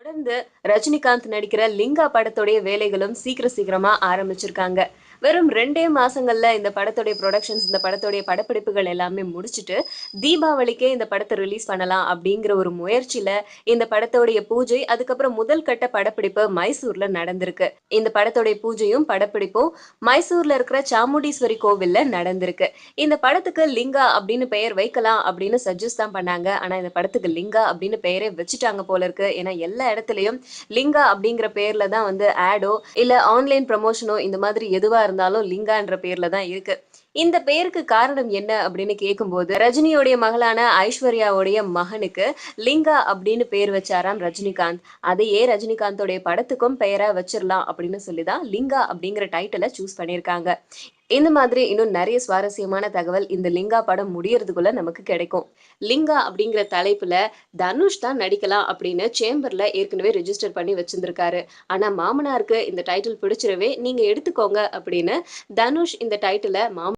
தொடர்ந்து ரஜினிகாந்த் நடிக்கிற லிங்கா படத்துடைய வேலைகளும் சீக்கிரமா ஆரம்பிச்சிருக்காங்க. வெறும் 2 மாசங்கள்ல இந்த படத்துடைய புரொடக்ஷன்ஸ், இந்த படத்துடைய படப்பிடிப்புகள் எல்லாமே முடிச்சுட்டு, தீபாவளிக்கே இந்த படத்த ரிலீஸ் பண்ணலாம் அப்படிங்கிற ஒரு முயற்சியில இந்த படத்தோடைய பூஜை, அதுக்கப்புறம் முதல் கட்ட படப்பிடிப்பு மைசூர்ல நடந்திருக்கு. இந்த படத்துடைய பூஜையும், படப்பிடிப்பும் மைசூர்ல இருக்கிற சாமுண்டீஸ்வரி கோவில்ல நடந்திருக்கு. இந்த படத்துக்கு லிங்கா அப்படின்னு பெயர் வைக்கலாம் அப்படின்னு சஜெஸ்ட் தான் பண்ணாங்க. ஆனா இந்த படத்துக்கு லிங்கா அப்படின்னு பெயரே வச்சுட்டாங்க போல இருக்கு. ஏன்னா எல்லா இடத்துலயும் லிங்கா அப்படிங்கிற பேர்ல தான் வந்து ஆடோ இல்ல ஆன்லைன் ப்ரமோஷனோ இந்த மாதிரி எதுவா இருந்தாலும் லிங்கான்ற பேர்ல தான் இருக்கு. இந்த பெயருக்கு காரணம் என்ன அப்படின்னு கேட்கும்போது ரஜினியோடைய மகளான ஐஸ்வர்யாவுடைய மகனுக்கு லிங்கா அப்படின்னு பேர் வச்சாராம் ரஜினிகாந்த். அதையே ரஜினிகாந்தோடைய படத்துக்கும் பெயரா வச்சிரலாம் அப்படின்னு சொல்லிதான் லிங்கா அப்படிங்கிற டைட்டிலை சூஸ் பண்ணியிருக்காங்க. இந்த மாதிரி இன்னும் நிறைய சுவாரஸ்யமான தகவல் இந்த லிங்கா படம் முடியறதுக்குள்ள நமக்கு கிடைக்கும். லிங்கா அப்படிங்கிற தலைப்புல தனுஷ் தான் நடிக்கலாம் அப்படின்னு சேம்பர்ல ஏற்கனவே ரிஜிஸ்டர் பண்ணி வச்சிருந்திருக்காரு. ஆனா மாமனாருக்கு இந்த டைட்டில் பிடிச்சிரவே நீங்க எடுத்துக்கோங்க அப்படின்னு தனுஷ் இந்த டைட்டில